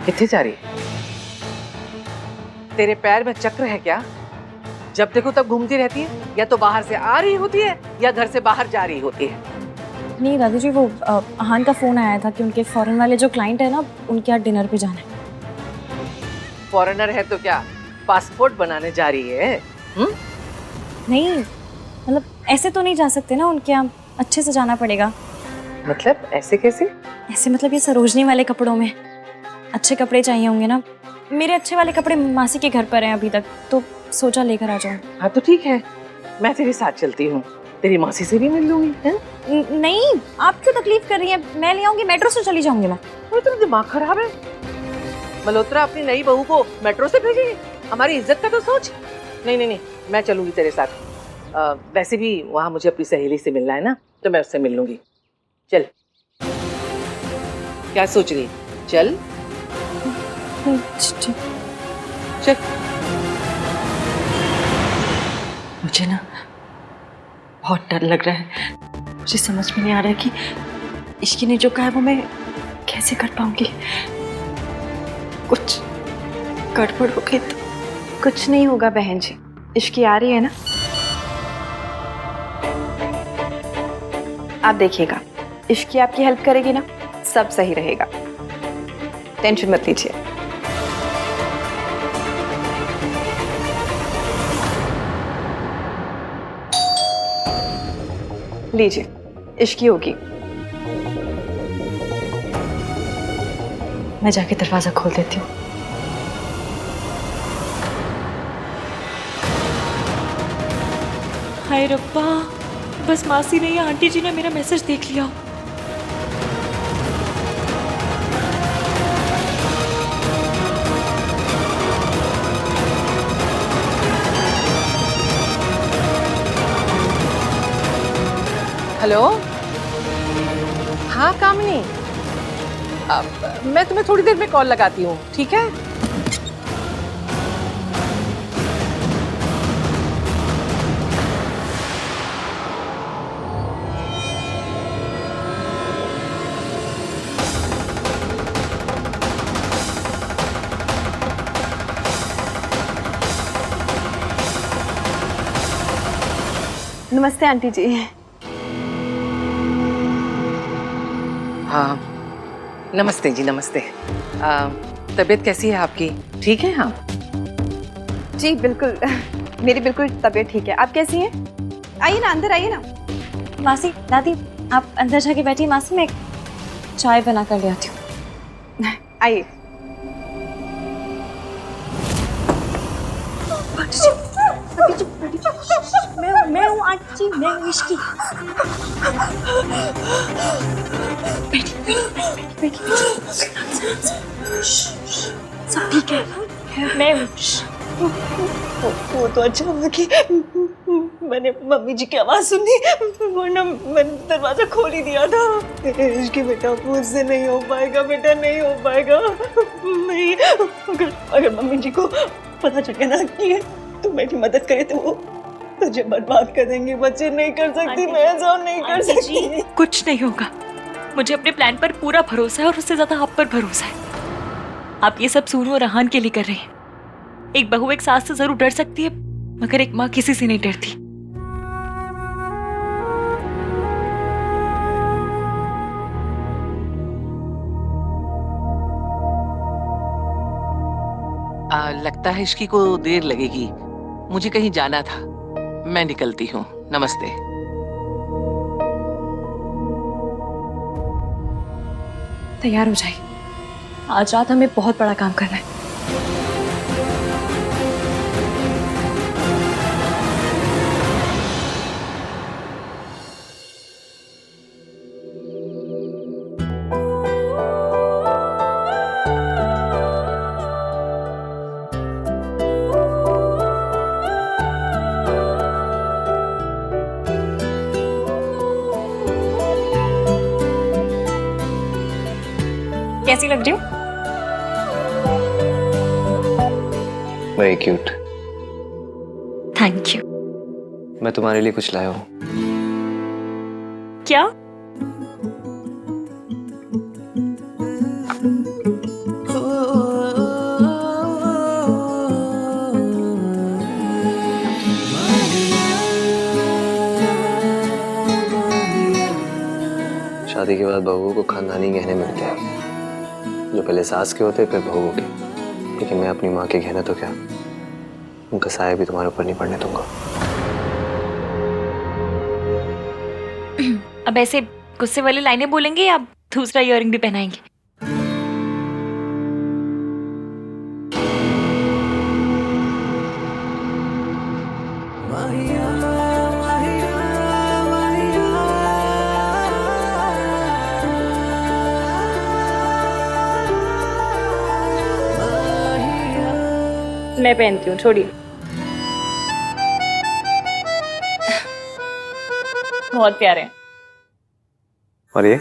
किथे जा रही? तेरे पैर में चक्र है क्या? जब देखो तब घूमती रहती है, या तो बाहर से आ रही होती है या घर से बाहर जा रही होती है। नहीं दादी जी, वो अहान का फोन आया था कि उनके फॉरेन वाले जो क्लाइंट है ना, उनके यहाँ डिनर पे जाना है। फॉरेनर है तो क्या पासपोर्ट बनाने जा रही है? नहीं मतलब ऐसे तो नहीं जा सकते ना, उनके यहाँ अच्छे से जाना पड़ेगा। मतलब ऐसे कैसे? ऐसे मतलब ये सरोजनी वाले कपड़ों में। अच्छे कपड़े चाहिए होंगे ना, मेरे अच्छे वाले कपड़े मासी के घर पर हैं अभी तक, तो सोचा लेकर आ जाऊं। हाँ तो ठीक है, मैं तेरे साथ चलती हूँ, तेरी मासी से भी मिल लूंगी। नहीं, आप क्यों तकलीफ कर रही हैं? मैं ले आऊंगी, मेट्रो से चली जाऊंगी मैं। तेरा दिमाग खराब है? मल्होत्रा अपनी नई बहू को मेट्रो से भेजेगी? हमारी इज्जत का तो सोच। नहीं नहीं नहीं, मैं चलूंगी तेरे साथ। वैसे भी वहां मुझे अपनी सहेली से मिलना है ना, तो मैं उससे मिल लूंगी। चल। क्या सोच रही? चल चल। मुझे ना बहुत डर लग रहा है। मुझे समझ में नहीं आ रहा है कि इश्की ने जो कहा है वो मैं कैसे कर पाऊंगी। कुछ गड़बड़ हो गई तो। कुछ नहीं होगा बहन जी, इश्की आ रही है ना, आप देखिएगा, इश्की आपकी हेल्प करेगी ना, सब सही रहेगा, टेंशन मत लीजिए। लीजिए, इश्की होगी। मैं जाके दरवाजा खोल देती हूँ। हाय रब्बा, बस मासी ने या आंटी जी ने मेरा मैसेज देख लिया। हेलो। हाँ कामिनी, मैं तुम्हें थोड़ी देर में कॉल लगाती हूँ, ठीक है? नमस्ते आंटी जी। हाँ नमस्ते जी, नमस्ते। तबीयत कैसी है आपकी? ठीक है? हाँ जी बिल्कुल, मेरी बिल्कुल तबीयत ठीक है। आप कैसी हैं? आइए ना, अंदर आइए ना। मासी, दादी, आप अंदर जाके बैठिए, मासी मैं चाय बना कर ले आती हूँ। आइए। मैं हूँ आंटी जी, मैं हूँ इश्की। बैठी। सब ठीक है, मैं हूँ। वो तो अच्छा हुआ कि मैंने मम्मी जी की आवाज सुनी, वरना मैंने दरवाजा खोल ही दिया था। इश्की बेटा, मुझसे नहीं हो पाएगा बेटा, नहीं हो पाएगा। नहीं, अगर मम्मी जी को पता चल गया ना कि तुम मेरी मदद करे तो वो तुझे बर्बाद कर देंगे। बच्चे नहीं कर सकती, मैं ऐसा नहीं कर सकती। कुछ नहीं होगा, मुझे अपने प्लान पर पूरा भरोसा है और उससे ज्यादा आप पर भरोसा है। आप ये सब सूनू और रहान के लिए कर रहे हैं। एक बहू एक सास से जरूर डर सकती है, मगर एक माँ किसी से नहीं डरती। लगता है इसकी को देर लगेगी, मुझे कहीं जाना था, मैं निकलती हूँ। नमस्ते। तैयार हो जाइए, आज रात हमें बहुत बड़ा काम करना है। कैसी लग रही हूँ? Very cute. Thank you. मैं तुम्हारे लिए कुछ लाया हूँ। क्या? शादी के बाद बहू को खानदानी गहने मिलते हैं, जो पहले सास के होते फिर बहू के। लेकिन मैं अपनी माँ के गहने तो क्या, उनका साया भी तुम्हारे ऊपर नहीं पड़ने दूंगा। अब ऐसे गुस्से वाली लाइनें बोलेंगे या दूसरा इयररिंग भी पहनाएंगे? मैं पहनती हूँ, छोड़िए। बहुत प्यारे हैं। और ये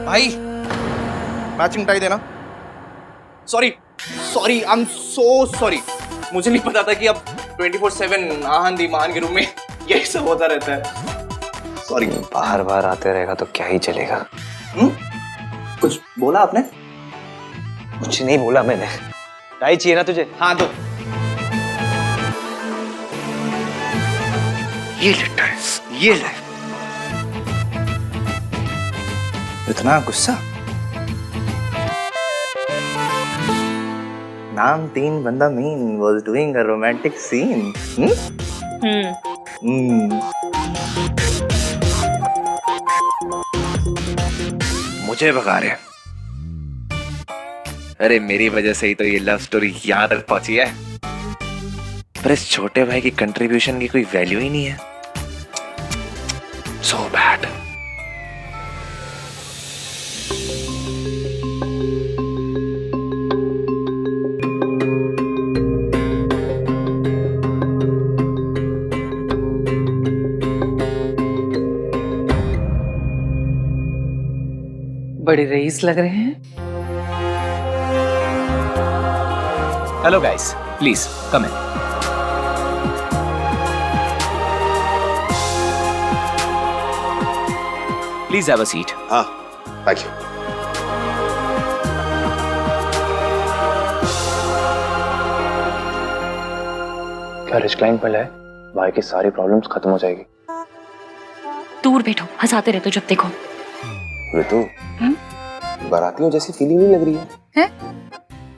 भाई मैचिंग टाई देना। Sorry sorry, I am so sorry. मुझे नहीं पता था कि अब 24/7 आहन दीमान के रूम में यही सब होता रहता है। सॉरी। बार बार आते रहेगा तो क्या ही चलेगा। कुछ बोला आपने? कुछ नहीं बोला मैंने। टाई चाहिए ना तुझे? हाँ दो। ये ले टाई, ये ले। इतना गुस्सा? नाम 3 बंदा mean was doing a romantic scene. मुझे भगा रहे। अरे मेरी वजह से ही तो ये लव स्टोरी यहाँ तक पहुंची है, पर इस छोटे भाई की कंट्रीब्यूशन की कोई वैल्यू ही नहीं है। So bad. बड़े रईस लग रहे हैं। Hello guys, please come in. Please have a seat. हाँ, thank you. क्या रिस्क्लाइन पर है? भाई की सारी प्रॉब्लम्स खत्म हो जाएगी। दूर बैठो, हंसाते रहते हो जब देखो। ऋतु, बारातियों जैसी फीलिंग नहीं लग रही है?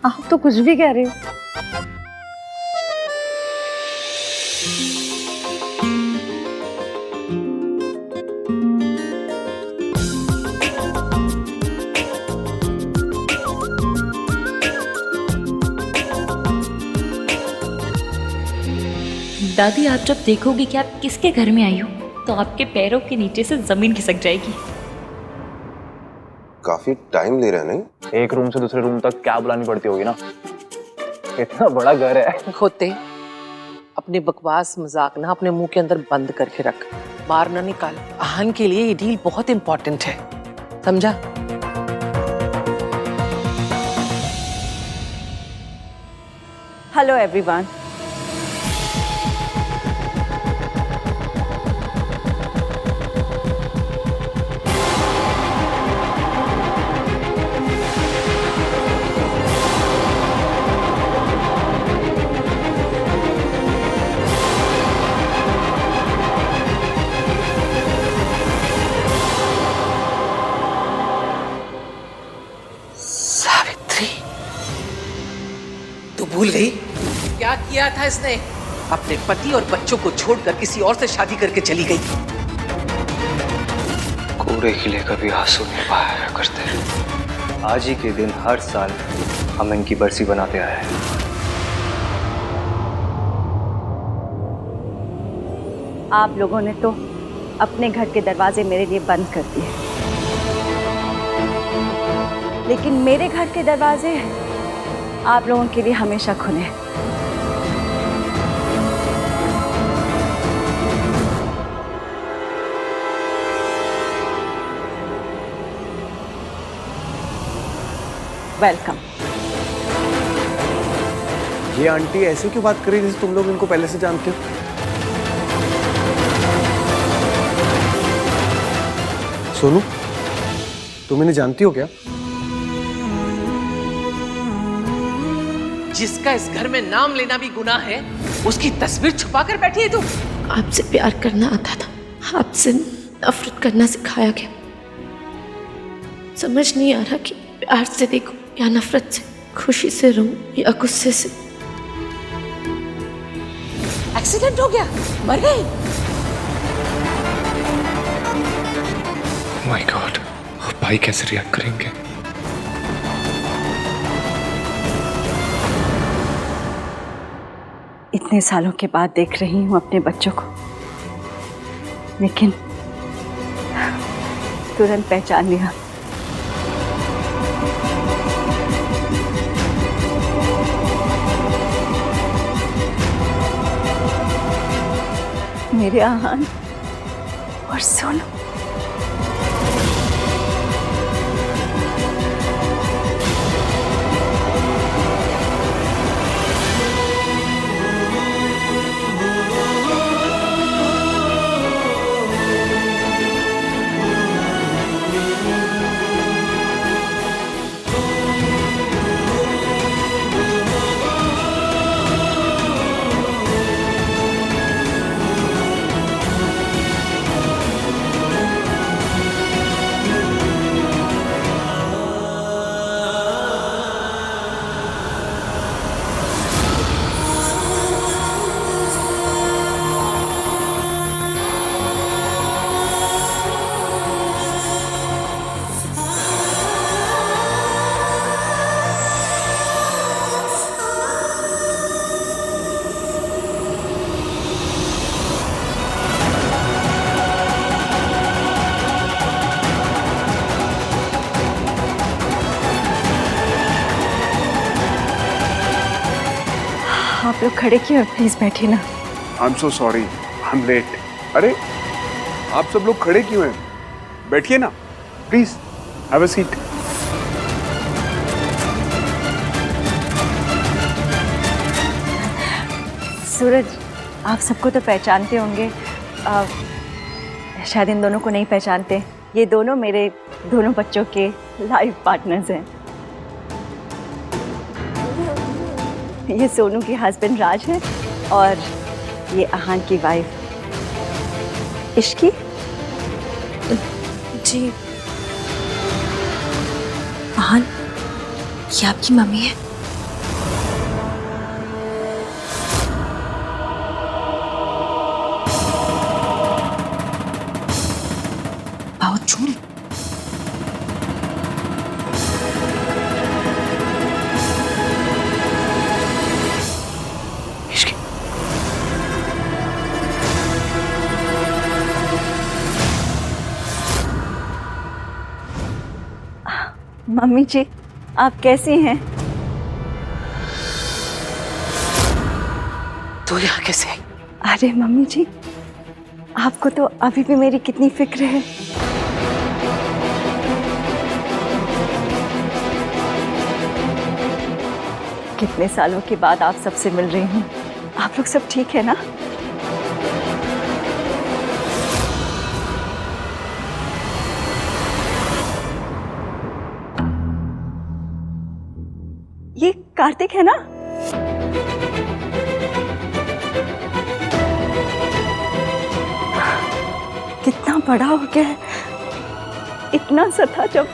आप तो कुछ भी कह रहे हो। दादी, आप जब देखोगी कि आप किसके घर में आई हो तो आपके पैरों के नीचे से जमीन खिसक जाएगी। काफी टाइम ले रहे हैं नहीं? एक रूम से दूसरे रूम तक क्या बुलानी पड़ती होगी ना, इतना बड़ा घर है। होते अपने बकवास मजाक ना अपने मुंह के अंदर बंद करके रख, बाहर ना निकाल। आहन के लिए ये डील बहुत इंपॉर्टेंट है, समझा? Hello everyone. तू भूल गई क्या किया था इसने? अपने पति और बच्चों को छोड़कर किसी और से शादी करके चली गई। पूरे किले कभी आंसू नहीं बहाया करते। आज ही के दिन हर साल हम इनकी बरसी बनाते आए हैं। आप लोगों ने तो अपने घर के दरवाजे मेरे लिए बंद कर दिए, लेकिन मेरे घर के दरवाजे आप लोगों के लिए हमेशा खुले हैं। वेलकम। ये आंटी ऐसे क्यों बात कर रही है जैसे तुम लोग इनको पहले से जानते हो? सोनू, तुम इन्हें जानती हो क्या? जिसका इस घर में नाम लेना भी गुनाह है, उसकी तस्वीर छुपा कर बैठी है तू। आपसे प्यार करना आता था, आपसे नफरत करना सिखाया गया। समझ नहीं आ रहा कि प्यार से देखो या नफरत से, खुशी से रहूं या गुस्से से। एक्सीडेंट हो गया, मर गई। माय गॉड, भाई कैसे रिएक्ट करेंगे? इतने सालों के बाद देख रही हूँ अपने बच्चों को, लेकिन तुरंत पहचान लिया। मेरे आहान और सोनू। आप लोग खड़े क्यों हैं? प्लीज बैठिए ना। I am so sorry, I am late. अरे आप सब लोग खड़े क्यों हैं? बैठिए ना please, have a seat. Suraj, आप सबको तो पहचानते होंगे, शायद इन दोनों को नहीं पहचानते। ये दोनों मेरे दोनों बच्चों के लाइफ पार्टनर्स हैं। ये सोनू के हस्बैंड राज हैं और ये आहान की वाइफ इश्की। जी, आहान, ये आपकी मम्मी है? बहुत झूठ। मम्मी जी, आप कैसी हैं? तू यहाँ कैसे आई? अरे मम्मी जी, आपको तो अभी भी मेरी कितनी फिक्र है। कितने सालों के बाद आप सबसे मिल रही हूँ। आप लोग सब ठीक है ना? ये कार्तिक है ना? कितना बड़ा हो गया है। इतना सा था जब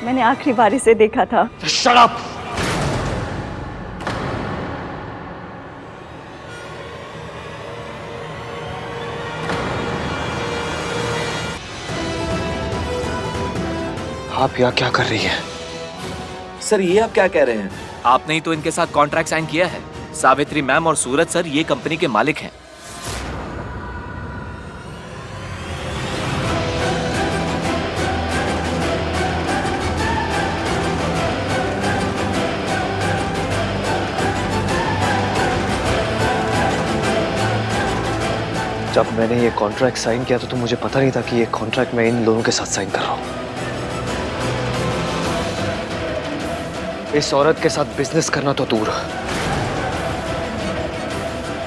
मैंने आखिरी बार इसे देखा था। Shut up. आप यहाँ क्या कर रही हैं? सर ये आप क्या कह रहे हैं? आपने ही तो इनके साथ कॉन्ट्रैक्ट साइन किया है। सावित्री मैम और सूरज सर ये कंपनी के मालिक हैं। जब मैंने ये कॉन्ट्रैक्ट साइन किया तो मुझे पता नहीं था कि ये कॉन्ट्रैक्ट मैं इन लोगों के साथ साइन कर रहा हूं। इस औरत के साथ बिजनेस करना तो दूर,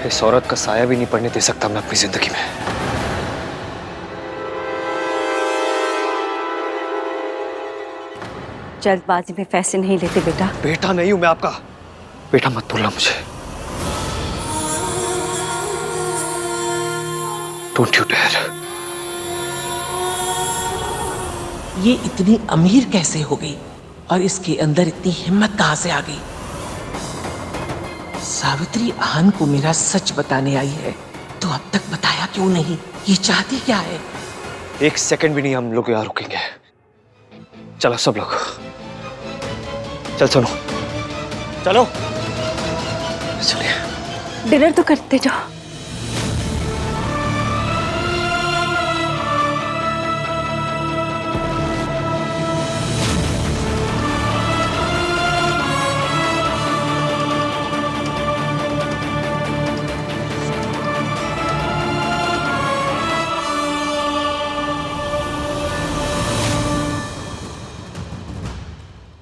इस औरत का साया भी नहीं पड़ने दे सकता मैं अपनी जिंदगी में। जल्दबाजी में फैसले नहीं लेते बेटा। बेटा नहीं हूं मैं आपका। बेटा मत बोलना मुझे। Don't you dare. ये इतनी अमीर कैसे हो गई और इसके अंदर इतनी हिम्मत कहां से आ गई? सावित्री आहन को मेरा सच बताने आई है तो अब तक बताया क्यों नहीं? ये चाहती क्या है? एक सेकंड भी नहीं हम लोग यहाँ रुकेंगे। चलो सब लोग, चल सुनो, चलो चलिए। डिनर तो करते जाओ।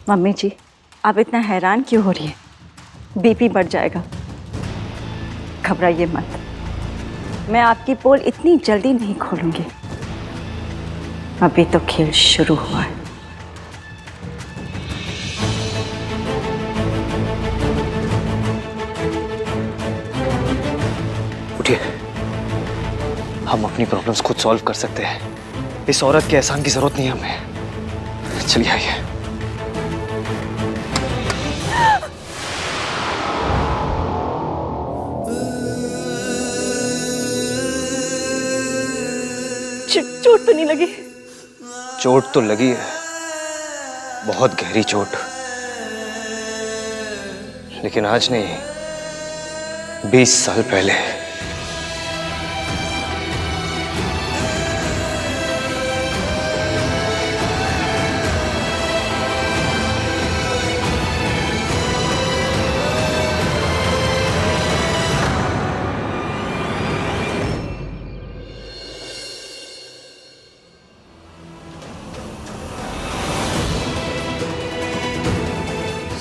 मम्मी जी, आप इतना हैरान क्यों हो रही है? बीपी बढ़ जाएगा। घबराइए मत, मैं आपकी पोल इतनी जल्दी नहीं खोलूंगी। अभी तो खेल शुरू हुआ है। उठिए, हम अपनी प्रॉब्लम्स खुद सॉल्व कर सकते हैं। इस औरत के एहसान की जरूरत नहीं है हमें। चलिए आइए। चोट तो नहीं लगी? चोट तो लगी है, बहुत गहरी चोट, लेकिन आज नहीं, 20 साल पहले।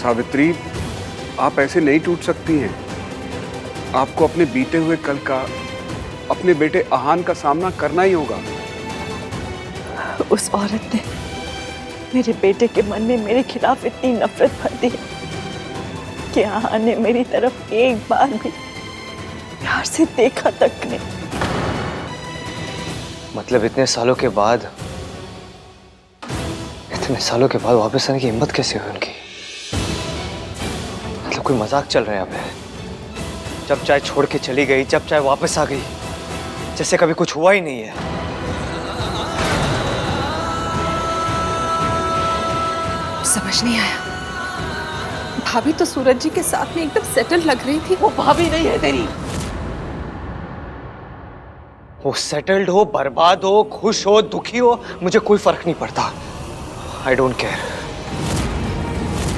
सावित्री, आप ऐसे नहीं टूट सकती हैं। आपको अपने बीते हुए कल का, अपने बेटे आहान का सामना करना ही होगा। उस औरत ने मेरे बेटे के मन में मेरे खिलाफ इतनी नफरत भर दी कि आहान ने मेरी तरफ एक बार भी प्यार से देखा तक नहीं। मतलब इतने सालों के बाद वापस आने की हिम्मत कैसे हुई उनकी? मतलब कोई मजाक चल रहा है यहाँ पे? जब चाहे छोड़ के चली गई, जब चाहे वापस आ गई, जैसे कभी कुछ हुआ ही नहीं है। समझ नहीं आया। भाभी तो सूरज जी के साथ में एकदम सेटल लग रही थी। वो भाभी नहीं है तेरी। वो सेटल्ड हो, बर्बाद हो, खुश हो, दुखी हो, मुझे कोई फर्क नहीं पड़ता। I don't care.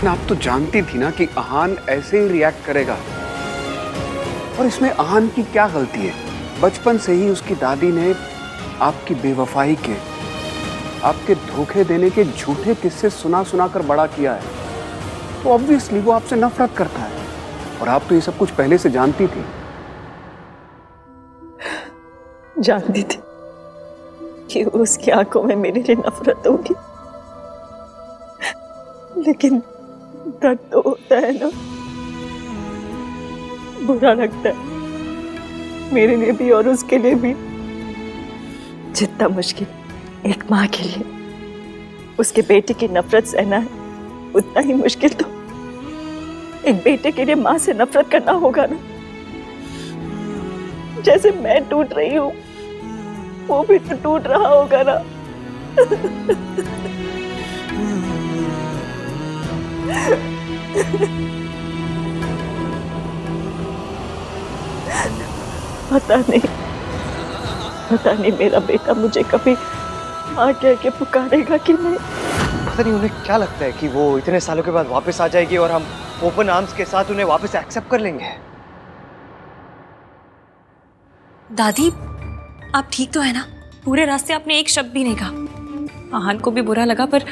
आप तो जानती थी ना कि आहान ऐसे ही रिएक्ट करेगा, और इसमें आहान की क्या गलती है? बचपन से ही उसकी दादी ने आपकी बेवफाई के, आपके धोखे देने के झूठे किस्से सुना सुना कर बड़ा किया है। तो ऑब्वियसली वो आपसे नफरत करता है, और आप तो ये सब कुछ पहले से जानती थी। जानती थी कि उसकी आंखों में मेरे लिए नफरत होगी, लेकिन दर्द तो होता है ना, बुरा लगता है मेरे लिए भी और उसके लिए भी। जितना मुश्किल एक माँ के लिए उसके बेटे की नफरत सहना है, उतना ही मुश्किल तो एक बेटे के लिए माँ से नफरत करना होगा ना। जैसे मैं टूट रही हूँ, वो भी तो टूट रहा होगा ना। पता नहीं मेरा बेटा मुझे कभी माँ कह के पुकारेगा कि नहीं। पता नहीं उन्हें क्या लगता है कि वो इतने सालों के बाद वापस आ जाएगी और हम ओपन आर्म्स के साथ उन्हें वापस एक्सेप्ट कर लेंगे। दादी, आप ठीक तो है ना? पूरे रास्ते आपने एक शब्द भी नहीं कहा। आहान को भी बुरा लगा, पर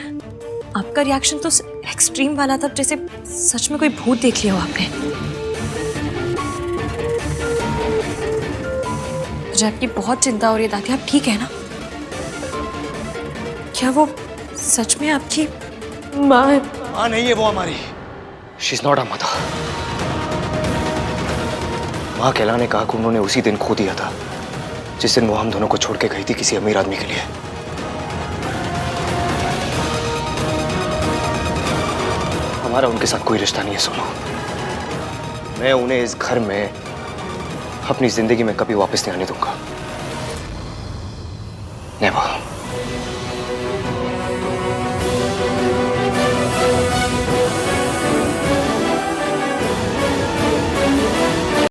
आपका रिएक्शन तो एक्सट्रीम वाला था, जैसे सच में कोई भूत देख लिया हो आपने। मुझे आपकी बहुत चिंता हो रही है दादी, आप ठीक है ना? क्या वो सच में आपकी माँ है? माँ नहीं है वो हमारी। She is not a mother. माँ कहलाने का हक उन्होंने उसी दिन खो दिया था जिस दिन वो हम दोनों को छोड़ के गई थी किसी अमीर आदमी के लिए। हमारा उनके साथ कोई रिश्ता नहीं है सोनू। मैं उन्हें इस घर में अपनी जिंदगी में कभी वापस नहीं आने दूंगा। नेवर।